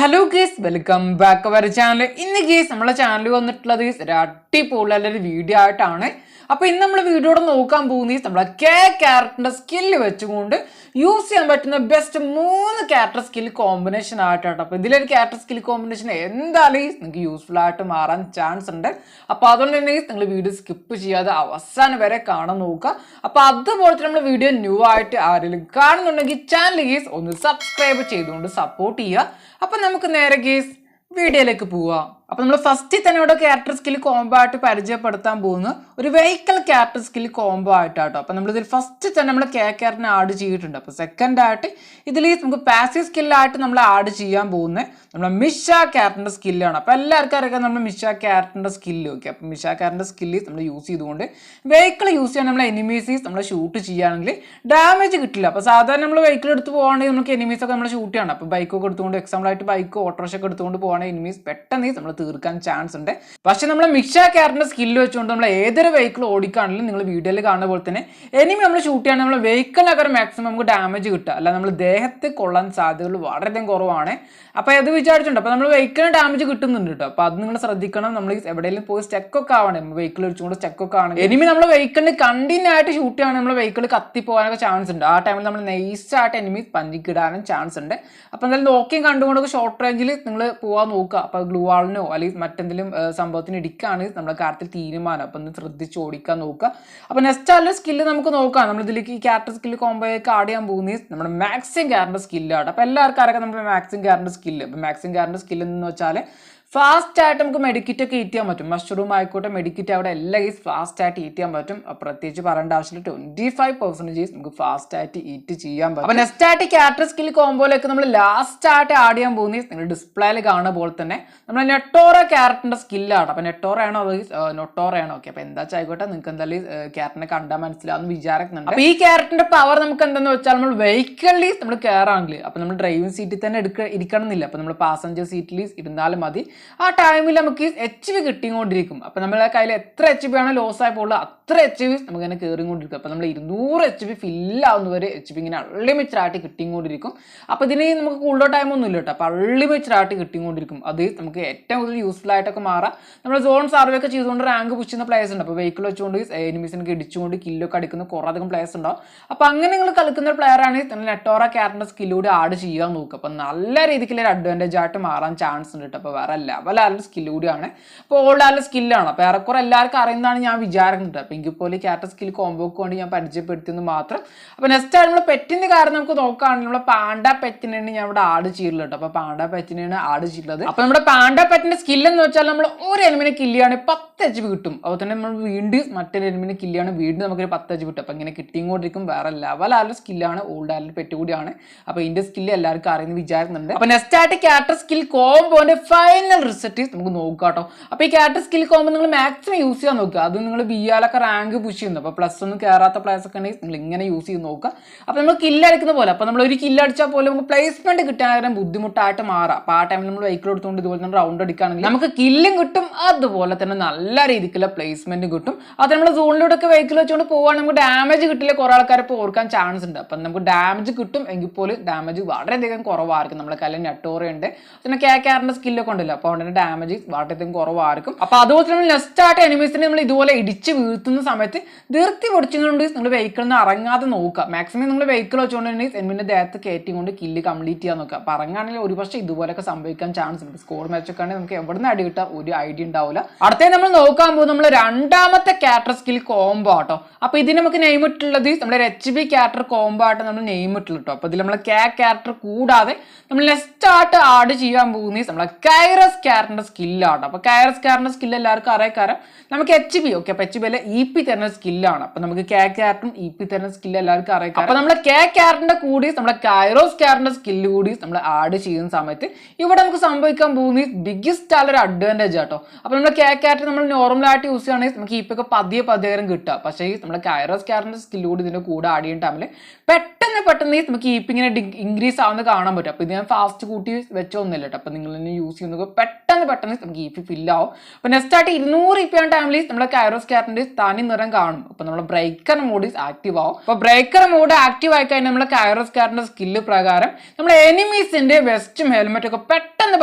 Hello guys, welcome back our channel. ഇന്ന് guys നമ്മളെ channel വന്നിട്ടുള്ളത് ഒരു അടിപൊളിയുള്ളൊരു വീഡിയോ ആയിട്ടാണ്. അപ്പോൾ ഇന്ന് നമ്മൾ വീഡിയോയുടെ നോക്കാൻ പോകുന്നത് നമ്മളെ ക്യാരക്ടറിന്റെ സ്കില്ല് വെച്ചുകൊണ്ട് യൂസ് ചെയ്യാൻ പറ്റുന്ന ബെസ്റ്റ് 3 ക്യാരക്ടർ സ്കിൽ കോമ്പിനേഷൻ ആയിട്ടാണ്. അപ്പോൾ ഇതിലൊരു ക്യാരക്ടർ സ്കിൽ കോമ്പിനേഷൻ എന്തായാലും നിങ്ങൾക്ക് യൂസ്ഫുൾ ആയിട്ട് മാറാൻ ചാൻസ് ഉണ്ട്. അപ്പോൾ അതുകൊണ്ട് തന്നെ നിങ്ങൾ വീഡിയോ സ്കിപ്പ് ചെയ്യാതെ അവസാനം വരെ കാണാൻ നോക്കുക. അപ്പോൾ അതുപോലെ തന്നെ നമ്മൾ വീഡിയോ ന്യൂ ആയിട്ട് ആരെങ്കിലും കാണുന്നുണ്ടെങ്കിൽ ചാനൽ ഗേസ് ഒന്ന് സബ്സ്ക്രൈബ് ചെയ്തുകൊണ്ട് സപ്പോർട്ട് ചെയ്യുക. അപ്പോൾ നമുക്ക് നേരെ ഗേസ് വീഡിയോയിലേക്ക് പോവാം. അപ്പൊ നമ്മൾ ഫസ്റ്റ് തന്നെ ഇവിടെ ക്യാരക്ടർ സ്കിൽ കോംബോ ആയിട്ട് പരിചയപ്പെടുത്താൻ പോകുന്ന ഒരു വെഹിക്കിൾ ക്യാരക്ടർ സ്കിൽ കോംബോ ആയിട്ടാട്ടോ. അപ്പൊ നമ്മളിതിൽ ഫസ്റ്റ് തന്നെ നമ്മൾ ക്യാരക്ടറിനെ ആഡ് ചെയ്തിട്ടുണ്ട്. അപ്പൊ സെക്കൻഡ് ആയിട്ട് ഇതിൽ നമുക്ക് പാസീവ് സ്കില്ലായിട്ട് നമ്മൾ ആഡ് ചെയ്യാൻ പോകുന്നത് നമ്മുടെ മിഷ ക്യാരക്ടറിന്റെ സ്കില്ലാണ്. അപ്പൊ എല്ലാവർക്കും അറിയാം നമ്മൾ മിഷ ക്യാരക്ടറിന്റെ സ്കില്ല്. ഓക്കെ, അപ്പൊ മിഷ ക്യാരക്ടറിന്റെ സ്കില്ല് നമ്മൾ യൂസ് ചെയ്തുകൊണ്ട് വെഹിക്കിൾ യൂസ് ചെയ്യാൻ നമ്മൾ എനിമീസ് നമ്മൾ ഷൂട്ട് ചെയ്യുകയാണെങ്കിൽ ഡാമേജ് കിട്ടില്ല. അപ്പൊ സാധാരണ നമ്മൾ വെഹിക്കിൾ എടുത്ത് പോകുകയാണെങ്കിൽ നമുക്ക് എനിമീസ് ഒക്കെ നമ്മൾ ഷൂട്ട് ചെയ്യണം. അപ്പൊ ബൈക്കൊക്കെ എടുത്തുകൊണ്ട് എക്സാമ്പിൾ ആയിട്ട് ബൈക്കോ ഓട്ടോറിക്ഷ ഒക്കെ എടുത്തുകൊണ്ട് പോകുകയാണെങ്കിൽ എനിമീസ് പെട്ടെന്ന് നമ്മൾ തീർക്കാൻ ചാൻസ് ഉണ്ട്. പക്ഷെ നമ്മൾ മിഷ ക്യാരക്ടറിന്റെ സ്കില്ല് വെച്ചുകൊണ്ട് നമ്മൾ ഏതൊരു വെഹിക്കിൾ ഓടിക്കുകയാണെങ്കിലും നിങ്ങൾ വീഡിയോയിൽ കാണുന്ന പോലെ തന്നെ എനിമി നമ്മൾ ഷൂട്ട് ചെയ്യുകയാണെങ്കിൽ നമ്മൾ വെഹിക്കിളിനൊക്കെ മാക്സിമം നമുക്ക് ഡാമേജ് കിട്ടുക, അല്ല നമ്മൾ ദേഹത്ത് കൊള്ളാൻ സാധ്യതകൾ വളരെയധികം കുറവാണ്. അപ്പൊ അത് വിചാരിച്ചിട്ടുണ്ട്. അപ്പൊ നമ്മൾ വെഹിക്കിളിന് ഡാമേജ് കിട്ടുന്നുണ്ട് കേട്ടോ. അപ്പൊ അത് നിങ്ങൾ ശ്രദ്ധിക്കണം. നമ്മൾ എവിടെയെങ്കിലും പോയി സ്റ്റെക്കൊക്കെ ആവണേ, വെഹിക്കിൾ വെച്ചുകൊണ്ട് സ്റ്റെക്കൊക്കെ ആണെങ്കിൽ എനിമി നമ്മൾ വെഹിക്കിളിന് കണ്ടിന്യൂ ആയിട്ട് ഷൂട്ട് ചെയ്യുകയാണെങ്കിൽ നമ്മൾ വെഹിക്കിൾ കത്തിപ്പോകാനൊക്കെ ചാൻസ് ഉണ്ട്. ആ ടൈമിൽ നമ്മൾ നൈസായിട്ട് എനിമി പഞ്ചിക്കിടാനും ചാൻസ് ഉണ്ട്. അപ്പൊ എന്തായാലും നോക്കിയും കണ്ടുകൊണ്ടൊക്കെ ഷോർട്ട് റേഞ്ചിൽ നിങ്ങൾ പോകാൻ നോക്കുക. അപ്പൊ ഗ്ലൂ വാളിനോ അല്ലെങ്കിൽ മറ്റെന്തെങ്കിലും സംഭവത്തിന് ഇടിക്കുകയാണ് നമ്മുടെ കാര്യത്തിൽ തീരുമാനം. അപ്പൊ ഒന്ന് ശ്രദ്ധിച്ച് ഓടിക്കാൻ നോക്കുക. അപ്പൊ നെക്സ്റ്റ് ആളുടെ സ്കില്ല് നമുക്ക് നോക്കാം. നമ്മൾ ഇതിലേക്ക് ഈ ക്യാരക്ടർ സ്കില്ല് കോംബോയൊക്കെ ആഡ് ചെയ്യാൻ പോകുന്നത് നമ്മുടെ മാക്സിം ക്യാരക്ടർ സ്കില്ലാണ്. അപ്പൊ എല്ലാവർക്കും അറിയാം നമ്മുടെ മാക്സിം ക്യാരക്ടർ സ്കില്ല്. അപ്പൊ മാക്സിം ക്യാരക്ടർ സ്കില്ല് എന്ന് വെച്ചാൽ ഫാസ്റ്റ് ആയിട്ട് നമുക്ക് മെഡിക്കിറ്റ് ഒക്കെ ഈറ്റ് ചെയ്യാൻ പറ്റും. മഷ്റൂം ആയിക്കോട്ടെ മെഡിക്കിറ്റ് അവിടെ എല്ലാം ഈസ് ഫാസ്റ്റ് ആയിട്ട് ഈറ്റ് ചെയ്യാൻ പറ്റും. പ്രത്യേകിച്ച് പറയേണ്ട ആവശ്യമില്ല, 25% നമുക്ക് ഫാസ്റ്റ് ആയിട്ട് ഈറ്റ് ചെയ്യാൻ പറ്റും. അപ്പൊ നെക്സ്റ്റ് ആയിട്ട് ക്യാരക്ടർ സ്കിൽ കോംബോയിലേക്ക് നമ്മൾ ലാസ്റ്റ് ആയിട്ട് ആഡ് ചെയ്യാൻ പോകുന്നത് നിങ്ങൾ ഡിസ്പ്ലേയിൽ കാണുന്ന പോലെ തന്നെ നമ്മൾ നെട്ടോറ ക്യാരക്ടറിന്റെ സ്കില്ലാണ്. അപ്പൊ നെട്ടോറ ആണോ നൊട്ടോറ ആണോ? ഓക്കെ, അപ്പൊ എന്താ ആയിക്കോട്ടെ, നിങ്ങൾക്ക് എന്തായാലും ക്യാരക്ടറിനെ കണ്ടാൽ മനസ്സിലാവുന്ന വിചാരിക്കുന്നുണ്ട്. അപ്പൊ ഈ ക്യാരക്ടറിന്റെ പവർ നമുക്ക് എന്താന്ന് വെച്ചാൽ നമ്മൾ വെഹിക്കിളിൽ നമ്മൾ കയറാണെങ്കിൽ അപ്പൊ നമ്മൾ ഡ്രൈവിംഗ് സീറ്റിൽ തന്നെ ഇരിക്കണം എന്നില്ല. അപ്പൊ നമ്മൾ പാസഞ്ചർ സീറ്റിൽ ഇരുന്നാലും മതി. ആ ടൈമിൽ നമുക്ക് HP കിട്ടിക്കൊണ്ടിരിക്കും. അപ്പൊ നമ്മളെ കയ്യിൽ എത്ര HP ആണ് ലോസ് ആയി പോകുന്നത് അത്ര HP നമുക്ക് ഇങ്ങനെ കയറിക്കൊണ്ടിരിക്കും. അപ്പൊ നമ്മൾ 200 HP ഫില്ലാവുന്നവരെ HP ഇങ്ങനെ അൺലിമിറ്റഡ് ആയിട്ട് കിട്ടിക്കൊണ്ടിരിക്കും. അപ്പൊ ഇതിന് നമുക്ക് കൂൾഡോ ടൈം ഒന്നും ഇല്ല കേട്ടോ. അപ്പൊ അൺലിമിറ്റഡ് ആയിട്ട് കിട്ടിക്കൊണ്ടിരിക്കും. അത് നമുക്ക് ഏറ്റവും കൂടുതൽ യൂസ്ഫുൾ ആയിട്ടൊക്കെ മാറാം. നമ്മൾ സോൺ സർവേ ഒക്കെ ചെയ്തുകൊണ്ട് റാങ്ക് പുഷ് ചെയ്യുന്ന പ്ലേയേഴ്സ് ഉണ്ട്. അപ്പൊ വെഹിക്കിൾ വെച്ചുകൊണ്ട് എനിമീസിനൊക്കെ ഇടിച്ചുകൊണ്ട് കില്ലൊക്കെ അടിക്കുന്ന കുറേ അധികം പ്ലേയേഴ്സ് ഉണ്ടാവും. അപ്പൊ അങ്ങനെ നിങ്ങൾ കളിക്കുന്ന ഒരു പ്ലെയർ ആണ് നിങ്ങൾ നെട്ടോറ ക്യാരക്ടറിന്റെ സ്കില്ലൂടെ ആഡ് ചെയ്യാൻ നോക്കുക. അപ്പൊ നല്ല രീതിക്കുള്ള ഒരു അഡ്വാൻറ്റേജ് ആയിട്ട് മാറാൻ ചാൻസ് ഉണ്ട് കേട്ടോ. അപ്പൊ വേറെ ലെവലായ സ്കില്ല് കൂടിയാണ്. അപ്പോൾ ഓൾഡ് സ്കില്ലാണ്. അപ്പോൾ ഏറെക്കുറെ എല്ലാവർക്കും അറിയുന്നതാണ് ഞാൻ വിചാരിക്കുന്നത്. അപ്പോൾ എങ്കിൽ പോലെ ക്യാരക്ടർ സ്കിൽ കോംബോക്ക് വേണ്ടി ഞാൻ പരിചയപ്പെടുത്തിയെന്ന് മാത്രം. അപ്പോൾ നെക്സ്റ്റ് ആയിട്ട് നമ്മൾ പെറ്റിന്റെ കാര്യം നമുക്ക് നോക്കുകയാണെങ്കിൽ നമ്മൾ പാണ്ട പെറ്റിനാണ് ഞാൻ ഇവിടെ ആഡ് ചെയ്തിട്ടുള്ളത്. അപ്പോൾ പാണ്ട പെറ്റിനാണ് ആഡ് ചെയ്തിട്ടുള്ളത്. അപ്പോൾ നമ്മുടെ പാണ്ട പെറ്റിന്റെ സ്കില്ല് എന്ന് വെച്ചാൽ നമ്മൾ ഒരു എലിമിനെ കില്ലാണ് 10 HP കിട്ടും. അതുപോലെ തന്നെ നമ്മൾ വീണ്ടും മറ്റൊരു എലിമിനെ കില്ലാണ് വീണ്ടും നമുക്കൊരു 10 HP കിട്ടും. അപ്പോൾ ഇങ്ങനെ കിട്ടിക്കൊണ്ടിരിക്കും. വേറെ ലെവലായ സ്കില്ലാണ്, ഓൾഡ് ആയാലും പെറ്റ് കൂടിയാണ്. അപ്പോൾ ഇതിന്റെ സ്കില്ല് എല്ലാവർക്കും അറിയുന്ന വിചാരിക്കുന്നുണ്ട്. അപ്പോൾ നെക്സ്റ്റ് ആയിട്ട് ക്യാരക്ടർ സ്കിൽ കോംബോന്റെ ഫൈനൽ റിസൾട്ട് നമുക്ക് നോക്കാം കേട്ടോ. അപ്പൊ ഈ ക്യാരക്ടർ സ്കിൽ കോംബോ നിങ്ങൾ മാക്സിമം യൂസ് ചെയ്യാൻ നോക്കുക. അത് നിങ്ങൾ ബിയാലൊക്കെ റാങ്ക് പുഷ് ചെയ്യുന്നു. അപ്പൊ പ്ലസ് ഒന്നും കയറാത്ത പ്ലേയേഴ്സ് ഒക്കെ ഉണ്ടെങ്കിൽ നിങ്ങൾ ഇങ്ങനെ യൂസ് ചെയ്ത് നോക്കുക. അപ്പൊ നമ്മൾ കില്ലടിക്കുന്ന പോലെ അപ്പൊ നമ്മൾ ഒരു കില്ലടിച്ചാൽ പോലും നമുക്ക് പ്ലേസ്മെന്റ് കിട്ടാൻ ബുദ്ധിമുട്ടായിട്ട് മാറാം. അപ്പൊ ആ ടൈമിൽ നമ്മൾ വെഹിക്കിൾ എടുത്തുകൊണ്ട് ഇതുപോലെ തന്നെ റൗണ്ട് അടിക്കുകയാണെങ്കിൽ നമുക്ക് കില്ലും കിട്ടും, അതുപോലെ തന്നെ നല്ല രീതിക്കുള്ള പ്ലേസ്മെന്റ് കിട്ടും. അത് നമ്മൾ സോണിലൂടെ ഒക്കെ വെഹിക്കിൾ വെച്ചുകൊണ്ട് പോവാണെങ്കിൽ നമുക്ക് ഡാമേജ് കിട്ടില്ല. കുറെ ആൾക്കാരെ ഇപ്പോൾ ഓർക്കാൻ ചാൻസ് ഉണ്ട്. അപ്പൊ നമുക്ക് ഡാമേജ് കിട്ടും, എങ്കിൽ പോലും ഡാമേജ് വളരെയധികം കുറവായിരിക്കും. നമ്മളെ കയ്യിൽ നെട്ടോറയുണ്ട്, പിന്നെ ക്യാരക്ടറിന്റെ സ്കില്ലൊക്കെ ഉണ്ടല്ലോ. അപ്പോൾ അതുകൊണ്ട് ഡാമേജ് വളരെയധികം കുറവായിരിക്കും. അപ്പൊ അതുപോലെ തന്നെ നെക്സ്റ്റ് ആയിട്ട് എനിമീസിനെ നമ്മൾ ഇതുപോലെ ഇടിച്ച് വീഴ്ത്തുന്ന സമയത്ത് ധൃതി പൊടിച്ചുകൊണ്ട് നിങ്ങൾ വെഹിക്കിളിൽ നിന്ന് ഇറങ്ങാതെ നോക്കുക. മാക്സിമം നിങ്ങൾ വെഹിക്കിൾ വെച്ചുകൊണ്ട് തന്നെ എനിമിന്റെ ദേഹത്ത് കയറ്റിക്കൊണ്ട് കില്ല് കംപ്ലീറ്റ് ചെയ്യാൻ നോക്കുക. അപ്പൊ ഇറങ്ങാണെങ്കിൽ ഒരു പക്ഷേ ഇതുപോലെയൊക്കെ സംഭവിക്കാൻ ചാൻസ് ഉണ്ട്. സ്കോർ മാച്ച് ഒക്കെ ആണെങ്കിൽ നമുക്ക് എവിടെ നിന്ന് അടി കിട്ടാൻ ഒരു ഐഡിയ ഉണ്ടാവില്ല. അടുത്തേ നമ്മൾ നോക്കാൻ പോകും നമ്മൾ രണ്ടാമത്തെ ക്യാരക്ടർ സ്കിൽ കോംബോ ആട്ടോ. അപ്പൊ ഇതിന് നമുക്ക് നെയിം ഇട്ടുള്ളത് നമ്മുടെ HP ക്യാരക്ടർ കോംബോ ആയിട്ട് നമ്മൾ നെയിം ഇട്ടുള്ളൂ കേട്ടോ. അപ്പൊ ഇതിൽ നമ്മൾ ക്യാരക്ടർ കൂടാതെ നമ്മൾ നെക്സ്റ്റ് ആയിട്ട് ആഡ് ചെയ്യാൻ പോകുന്നത് നമ്മളെ കൈറസ് ക്യാരക്ടറിന്റെ സ്കില്ലാണ്. അപ്പൊ കൈറസ് ക്യാരക്ടറിന്റെ സ്കില്ല് എല്ലാവർക്കും അറിയാം. നമുക്ക് HP ഓക്കെ. അപ്പൊ HP EP തരുന്ന സ്കില്ലാണ്. അപ്പൊ നമുക്ക് ക്യാരക്ടറും EP തരുന്ന സ്കില്ല് എല്ലാവർക്കും അറിയാം. അപ്പൊ നമ്മളെ ക്യാരക്ടറിന്റെ കൂടി നമ്മളെ കൈറോസ് ക്യാരക്ടറിന്റെ സ്കില്ല് കൂടി നമ്മൾ ആഡ് ചെയ്യുന്ന സമയത്ത് ഇവിടെ നമുക്ക് സംഭവിക്കാൻ പോകുന്ന ബിഗ്ഗസ്റ്റ് ആളൊരു അഡ്വാൻറ്റേജ് ആട്ടോ. അപ്പൊ നമ്മളെ ക്യാരക്ടർ നമ്മൾ നോർമലായിട്ട് യൂസ് ചെയ്യുകയാണെങ്കിൽ നമുക്ക് EP ഒക്കെ പതിയെ കിട്ടുക. പക്ഷേ നമ്മളെ കൈറോസ് ക്യാരക്ടറിന്റെ സ്കില്ല് കൂടി ഇതിന്റെ കൂടെ ആഡ് ചെയ്യുന്ന ടൈമിൽ പെട്ടെന്ന് നമുക്ക് EP ഇങ്ങനെ ഇൻക്രീസ് ആവുന്ന കാണാൻ പറ്റും. അപ്പൊ ഇത് ഞാൻ ഫാസ്റ്റ് കൂട്ടി വെച്ചൊന്നുമില്ല കേട്ടോ. അപ്പൊ നിങ്ങൾ തന്നെ യൂസ് ചെയ്യുന്നത് പെട്ടെന്ന് നമുക്ക് EP ഫില്ലാവും. അപ്പൊ നെക്സ്റ്റ് ആയിട്ട് 200 EP ആണ് ടൈമിൽ നമ്മുടെ കൈറോസ് ക്യാരക്ടറിന്റെ തനി നിറം കാണും. അപ്പൊ നമ്മുടെ ബ്രേക്കർ മോഡ് ആക്റ്റീവ് ആവും. അപ്പൊ ബ്രേക്കർ മോഡ് ആക്റ്റീവ് ആയി കഴിഞ്ഞാൽ നമ്മുടെ കൈറോസ് ക്യാരക്ടറിന്റെ സ്കില്ല് പ്രകാരം നമ്മുടെ എനിമീസിന്റെ വെസ്റ്റും ഹെൽമെറ്റും ഒക്കെ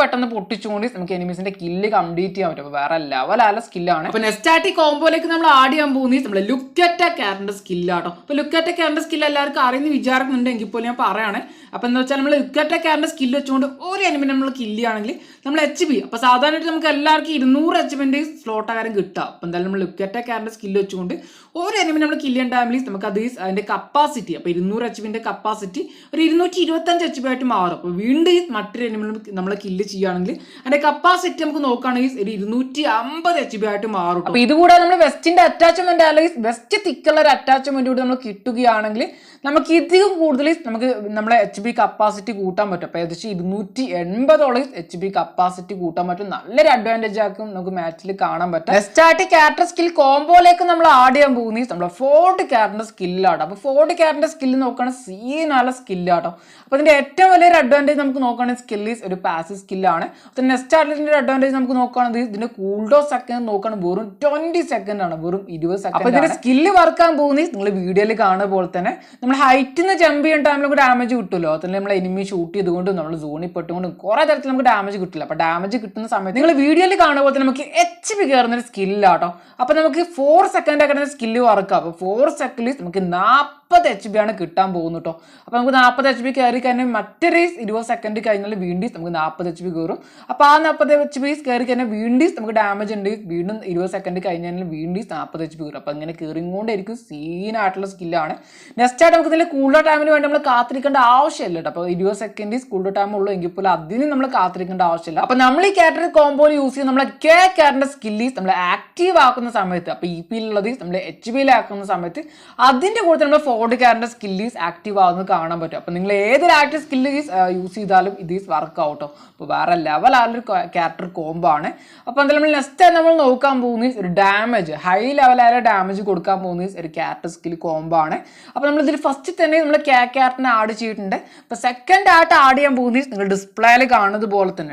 പെട്ടെന്ന് പൊട്ടിച്ചുകൊണ്ട് നമുക്ക് എനിമീസിന്റെ കില്ല് കംപ്ലീറ്റ് ചെയ്യാൻ പറ്റും. അപ്പോൾ വേറെ ലെവലായ സ്കില്ലാണ്. അപ്പോൾ നെസ്റ്റാറ്റി കോംബോയിലേക്ക് നമ്മൾ ആഡ് ചെയ്യാൻ പോകുന്നത് നമ്മൾ ലുക്ക് അറ്റ് എ ക്യാരക്ടർ സ്കില്ലാട്ടോ. അപ്പോൾ look at A character skill എല്ലാവർക്കും അറിയുന്ന വിചാരിക്കുന്നുണ്ടെങ്കിൽ പോലും ഞാൻ പറയാണ്. അപ്പോൾ എന്താ വെച്ചാൽ നമ്മൾ look at A character skill വെച്ചുകൊണ്ട് ഒരു എനിമി നമ്മൾ കില്ല് ചെയ്യുകയാണെങ്കിൽ നമ്മൾ HP, അപ്പോൾ സാധാരണയായിട്ട് നമുക്ക് എല്ലാവർക്കും 200 HP സ്ലോട്ടാകാരം കിട്ടുക. അപ്പോൾ എന്തായാലും നമ്മൾ look at A character skill വെച്ചുകൊണ്ട് ഒരു എനിമി നമ്മൾ കില്ല് ചെയ്യാൻ ടൈമിൽ നമുക്ക് അതിന്റെ കപ്പാസിറ്റി, അപ്പോൾ 200 HP കപ്പാസിറ്റി ഒരു 225 HP ആയിട്ട് മാറും. അപ്പോൾ വീണ്ടും മറ്റൊരു എനിമി നമ്മൾ കില്ല് ചെയ്യുകയാണെങ്കിൽ അതിന്റെ കപ്പാസിറ്റി നമുക്ക് നോക്കുകയാണെങ്കിൽ ഒരു 250 HP ആയിട്ട് മാറും. അപ്പോൾ ഇതുകൂടാതെ നമ്മൾ വെസ്റ്റിന്റെ അറ്റാച്ച്മെന്റ് അല്ലെങ്കിൽ വെസ്റ്റ് തിക്കുള്ള ഒരു അറ്റാച്ച്മെന്റ് കൂടി നമ്മൾ കിട്ടുകയാണെങ്കിൽ നമുക്ക് ഇതിലും കൂടുതൽ നമുക്ക് നമ്മളെ HP കപ്പാസിറ്റി കൂട്ടാൻ പറ്റും. അപ്പോൾ ഏകദേശം 280 HP കപ്പാസിറ്റി കൂട്ടാൻ പറ്റും. നല്ലൊരു അഡ്വാൻറ്റേജ് ആക്കും നമുക്ക് മാച്ചിൽ കാണാൻ പറ്റും. നെസ്റ്റാറ്റി ക്യാരക്ടർ സ്കിൽ കോംബോയിലേക്ക് നമ്മൾ ആഡ് ചെയ്യാൻ പോകുന്നത് നമ്മളെ ഫോർഡ് ക്യാരക്ടർ സ്കില്ലാട്ടോ. അപ്പോൾ ഫോർഡ് ക്യാരക്ടർ സ്കില്ല് നോക്കുകയാണെങ്കിൽ സീനാല സ്കില്ലാട്ടോ. അപ്പോൾ ഇതിന്റെ ഏറ്റവും വലിയൊരു അഡ്വാൻറ്റേജ് നമുക്ക് നോക്കുകയാണെങ്കിൽ സ്കിൽ ഈസ് ഒരു പാസീവ് സ്കില്ലാണ്. അപ്പോൾ നെസ്റ്റാറ്റിന്റെ അഡ്വാൻറ്റേജ് നമുക്ക് നോക്കുകയാണെങ്കിൽ ഇതിന്റെ കൂൾഡോ സെക്കൻഡ് നോക്കുകയാണെങ്കിൽ വെറും 20 സെക്കൻഡ് ആണ്, വെറും 20 സെക്കൻഡ്. അപ്പോൾ ഇതിന്റെ സ്കില്ല് വർക്കാൻ പോകുന്നത് നിങ്ങൾ വീഡിയോയിൽ കാണുന്ന പോലെ തന്നെ നമ്മൾ ഹൈറ്റിൽ നിന്ന് ജമ്പ് ചെയ്യുന്ന ടൈമിൽ നമുക്ക് ഡാമേജ് കിട്ടുമല്ലോ. അതിൽ നമ്മൾ എനിമി ഷൂട്ട് ചെയ്തുകൊണ്ടും നമ്മൾ സോണിൽ പെട്ടുകൊണ്ടും കുറെ തരത്തിൽ നമുക്ക് ഡാമേജ് കിട്ടില്ല. അപ്പോൾ ഡാമേജ് കിട്ടുന്ന സമയത്ത് നിങ്ങൾ വീഡിയോയിൽ കാണുന്ന പോലെ തന്നെ നമുക്ക് HP കയറുന്ന ഒരു സ്കില്ലാട്ടോ. അപ്പോൾ നമുക്ക് 4 സെക്കൻഡ് ഒക്കെ സ്കില്ല് വർക്കാം. അപ്പോൾ 4 സെക്കൻഡിൽ നമുക്ക് 40 HP ആണ് കിട്ടാൻ പോകുന്നു കേട്ടോ. അപ്പോൾ നമുക്ക് 40 HP കയറി കഴിഞ്ഞാൽ മറ്റൊരു 20 സെക്കൻഡ് കഴിഞ്ഞാൽ വീണ്ടും നമുക്ക് 40 HP കയറും. അപ്പോൾ ആ 40 HP കയറി കഴിഞ്ഞാൽ വീണ്ടും നമുക്ക് ഡാമേജ് ഉണ്ട്. വീണ്ടും 20 സെക്കൻഡ് കഴിഞ്ഞാൽ വീണ്ടും 40 HP കയറും. അപ്പോൾ ഇങ്ങനെ കയറിക്കൊണ്ടിരിക്കും. സീനായിട്ടുള്ള സ്കില്ലാണ്. നെക്സ്റ്റ് ആയിട്ട് നമുക്ക് ഇതിൽ കൂടുതൽ ടൈമിന് വേണ്ടി നമ്മൾ കാത്തിരിക്കേണ്ട ആവശ്യമില്ല കേട്ടോ. അപ്പോൾ 20 സെക്കൻഡ് കൂടുതൽ ടൈം ഉള്ളൂ എങ്കിൽ പോലും അതിന് നമ്മൾ കാത്തിരിക്കേണ്ട ആവശ്യമില്ല. അപ്പോൾ നമ്മൾ ഈ ക്യാരക്ടർ കോംബോയിൽ യൂസ് ചെയ്യുന്ന നമ്മളെ ക്യാരക്ടറിന്റെ സ്കില്ല് നമ്മൾ ആക്റ്റീവ് ആക്കുന്ന സമയത്ത്, അപ്പോൾ EP ഉള്ളത് നമ്മൾ HP ആക്കുന്ന സമയത്ത് അതിന്റെ കൂടെ നമ്മൾ ഫോർഡ് ക്യാരക്ടർ സ്കില്ല് ആക്റ്റീവ് ആവുന്നത് കാണാൻ പറ്റും. അപ്പോൾ നിങ്ങൾ ഏതൊരു ആക്റ്റീവ് സ്കില്ല് യൂസ് ചെയ്താലും ഇത് വർക്ക് ആവട്ടോ. അപ്പോൾ വേറെ ലെവലായൊരു ക്യാരക്ടർ കോംബോ ആണ്. അപ്പോൾ എന്തായാലും നമ്മൾ നെക്സ്റ്റ് നമ്മൾ നോക്കാൻ പോകുന്നത് ഒരു ഡാമേജ്, ഹൈ ലെവലായ ഡാമേജ് കൊടുക്കാൻ പോകുന്നത് ഒരു ക്യാരക്ടർ സ്കിൽ കോംബോ ആണ്. അപ്പോൾ നമ്മൾ ഇതിൽ ഫസ്റ്റ് തന്നെ നമ്മൾ ക്യാരക്ടറിനെ ആഡ് ചെയ്തിട്ടുണ്ട്. അപ്പോൾ സെക്കൻഡ് ആയിട്ട് ആഡ് ചെയ്യാൻ പോകുന്നത് നിങ്ങൾ ഡിസ്പ്ലേയിൽ കാണുന്നത് പോലെ തന്നെ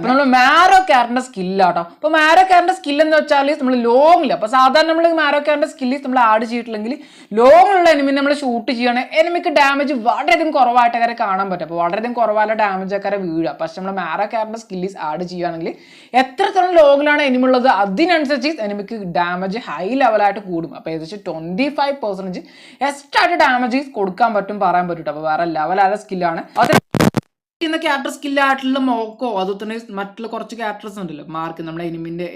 നമ്മൾ മാരോ ക്യാരക്ടറിന്റെ സ്കില്ലാട്ടോ. അപ്പോൾ മാരോ ക്യാരക്ടറിന്റെ സ്കിൽ എന്ന് വെച്ചാൽ നമ്മൾ ലോങ്ങിൽ, അപ്പോൾ സാധാരണ നമ്മൾ മാരോ ക്യാരക്ടറിന്റെ സ്കില്ല് നമ്മൾ ആഡ് ചെയ്തിട്ടില്ലെങ്കിൽ ലോങ്ങിലുള്ള എനിമി നമ്മൾ ഷൂട്ട് ചെയ്യുകയാണെങ്കിൽ എനിമിക്ക് ഡാമേജ് വളരെയധികം കുറവായിട്ടൊക്കെ കാണാൻ പറ്റും. അപ്പോൾ വളരെയധികം കുറവായ ഡാമേജ് ഒക്കെ വീഴുക. പക്ഷെ നമ്മൾ മാരോ ക്യാരക്ടറിന്റെ സ്കില്ല് ആഡ് ചെയ്യുകയാണെങ്കിൽ എത്രത്തോളം ലോങ്ങിലാണ് എനിമി ഉള്ളത് അതിനനുസരിച്ച് എനിമിക്ക് ഡാമേജ് ഹൈ ലെവലായിട്ട് കൂടും. അപ്പോൾ ഏകദേശം 25% എക്സ്ട്രാ ആയിട്ട് ഡാമേജ് കൊടുക്കാൻ പറ്റും, പറയാൻ പറ്റും. അപ്പോൾ വേറെ ലെവലായ സ്കില്ലാണ്. അത് ക്യാരക്ടർ സ്കില്ലായിട്ടുള്ള മോക്കോ അതുപോലെ തന്നെ മറ്റുള്ള കുറച്ച് ക്യാരക്ടേഴ്സ് ഉണ്ടല്ലോ മാർക്ക്, നമ്മളെ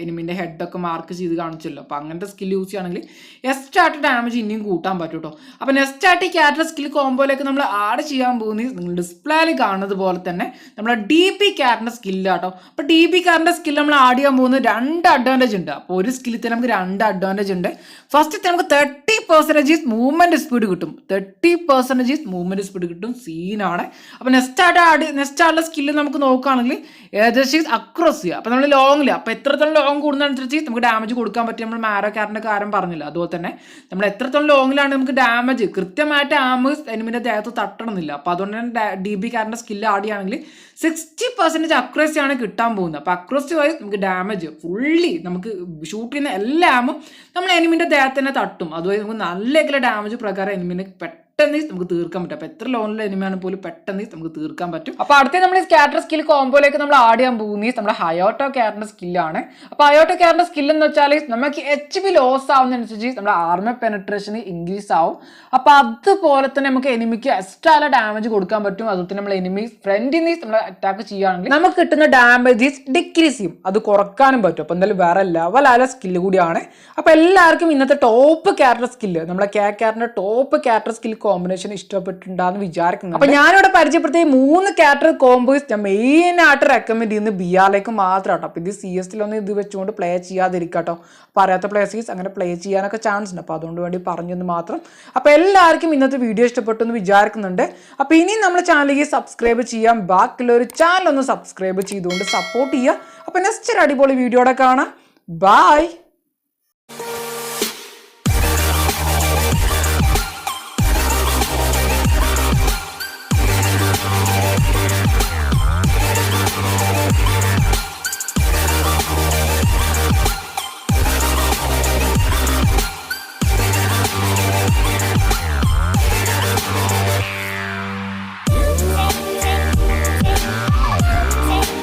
എനിമിന്റെ ഹെഡൊക്കെ മാർക്ക് ചെയ്ത് കാണിച്ചല്ലോ. അപ്പോൾ അങ്ങനത്തെ സ്കിൽ യൂസ് ചെയ്യുകയാണെങ്കിൽ എക്സ്ട്രാ ആയിട്ട് ഡാമേജ് ഇനിയും കൂട്ടാൻ പറ്റും കേട്ടോ. അപ്പോൾ നെക്സ്റ്റ് ആയിട്ട് ഈ ക്യാരക്ടർ സ്കിൽ കോംബോയിലേക്ക് നമ്മൾ ആഡ് ചെയ്യാൻ പോകുന്നത് നിങ്ങൾ ഡിസ്പ്ലേയിൽ കാണുന്നത് പോലെ തന്നെ നമ്മളെ DP ക്യാരക്ടർ സ്കില്ലാട്ടോ. അപ്പോൾ DP ക്യാരക്ടർ സ്കിൽ നമ്മൾ ആഡ് ചെയ്യാൻ പോകുന്നത് 2 അഡ്വാൻറ്റേജ് ഉണ്ട്. അപ്പോൾ ഒരു സ്കില്ലിൽ തന്നെ നമുക്ക് 2 അഡ്വാൻറ്റേജ് ഉണ്ട്. ഫസ്റ്റ് നമുക്ക് 30% മൂവ്മെന്റ് സ്പീഡ് കിട്ടും. 30% മൂവ്മെന്റ് സ്പീഡ് കിട്ടും. സീനാണ്. അപ്പോൾ നെക്സ്റ്റ് ആയിട്ടുള്ള സ്കില്ല് നമുക്ക് നോക്കുകയാണെങ്കിൽ ഏകദേശം അക്രോസി. അപ്പോൾ നമ്മൾ ലോങ്ങിൽ, അപ്പോൾ എത്രത്തോളം ലോങ് കൂടുന്നതനുസരിച്ച് നമുക്ക് ഡാമേജ് കൊടുക്കാൻ പറ്റും. നമ്മൾ മാരോ ക്യാരക്ടറിന്റെ കാര്യം പറഞ്ഞില്ല, അതുപോലെ തന്നെ നമ്മൾ എത്രത്തോളം ലോങ്ങിലാണ് നമുക്ക് ഡാമേജ് കൃത്യമായിട്ട് ആമേഴ്സ് എനിമിന്റെ ദേഹത്ത് തട്ടണമെന്നില്ല. അപ്പോൾ അതുകൊണ്ട് തന്നെ DP ക്യാരക്ടറിന്റെ സ്കില്ല് ആഡ് ചെയ്യുകയാണെങ്കിൽ 60% അക്രോസി ആണ് കിട്ടാൻ പോകുന്നത്. അപ്പോൾ അക്രോസി വൈസ് നമുക്ക് ഡാമേജ് ഫുള്ളി നമുക്ക് ഷൂട്ട് ചെയ്യുന്ന എല്ലാ ആമും നമ്മൾ എനിമിന്റെ ദേഹത്ത് തന്നെ തട്ടും. അതുവഴി നമുക്ക് നല്ല ഡാമേജ് പ്രകാരം എനിമിനെ പെട്ടെന്ന് നമുക്ക് തീർക്കാൻ പറ്റും. അപ്പോൾ എത്ര ലോണിലെ എനിമിയാണ് പോലും പെട്ടെന്ന് നമുക്ക് തീർക്കാൻ പറ്റും. അപ്പോൾ അടുത്ത നമ്മൾ ഈ ക്യാരക്ടർ സ്കിൽ കോംബോയിലേക്ക് നമ്മൾ ആഡ് ചെയ്യാൻ പോകുന്നത് നമ്മുടെ ഹയോട്ടോ ക്യാരക്ടർ സ്കില്ലാണ്. അപ്പോൾ ഹയോട്ടോ ക്യാരക്ടർ സ്കിൽ എന്ന് വെച്ചാൽ നമുക്ക് HP ലോസ് ആവുന്നതനുസരിച്ച് നമ്മുടെ ആർമർ പെനട്രേഷൻ ഇൻക്രീസ് ആവും. അപ്പോൾ അതുപോലെ തന്നെ നമുക്ക് എനിമിക്ക് എക്സ്ട്രാ ഡാമേജ് കൊടുക്കാൻ പറ്റും. അതുപോലെ തന്നെ നമ്മൾ എനിമി ഫ്രണ്ടിൽ നിന്ന് നമ്മൾ അറ്റാക്ക് ചെയ്യുകയാണെങ്കിൽ നമുക്ക് കിട്ടുന്ന ഡാമേജ് ഡിക്രീസ് ചെയ്യും, അത് കുറക്കാനും പറ്റും. അപ്പോൾ എന്തായാലും വേറെ ലെവലായ സ്കില്ല് കൂടിയാണ്. അപ്പോൾ എല്ലാവർക്കും ഇന്നത്തെ ടോപ്പ് ക്യാരക്ടർ സ്കില്ല് നമ്മളെ ക്യാരക്ടറിന്റെ ടോപ്പ് ക്യാരക്ടർ സ്കിൽ കോമ്പിനേഷൻ ഇഷ്ടപ്പെട്ടിട്ടുണ്ടാന്ന് വിചാരിക്കുന്നു. അപ്പൊ ഞാനിവിടെ പരിചയപ്പെടുത്തിയ 3 ക്യാരക്ടർ കോംബോസ് ഞാൻ മെയിൻ ആയിട്ട് റെക്കമെൻഡ് ചെയ്യുന്നത് BR മാത്രം കേട്ടോ. അപ്പൊ ഇത് CS-ലൊന്നും ഇത് വെച്ചുകൊണ്ട് പ്ലേ ചെയ്യാതിരിക്കട്ടോ. അപ്പോൾ അറിയാത്ത പ്ലേയേഴ്സ് അങ്ങനെ പ്ലേ ചെയ്യാനൊക്കെ ചാൻസ് ഉണ്ട്. അപ്പോൾ അതുകൊണ്ട് വേണ്ടി പറഞ്ഞെന്ന് മാത്രം. അപ്പോൾ എല്ലാവർക്കും ഇന്നത്തെ വീഡിയോ ഇഷ്ടപ്പെട്ടു എന്ന് വിചാരിക്കുന്നുണ്ട്. അപ്പോൾ ഇനിയും നമ്മുടെ ചാനലിലേക്ക് സബ്സ്ക്രൈബ് ചെയ്യാം. ബാക്കിയുള്ള ഒരു ചാനൽ ഒന്ന് സബ്സ്ക്രൈബ് ചെയ്തുകൊണ്ട് സപ്പോർട്ട് ചെയ്യുക. അപ്പോൾ നെക്സ്റ്റ് ഒരു അടിപൊളി വീഡിയോടെ കാണാം. ബൈ.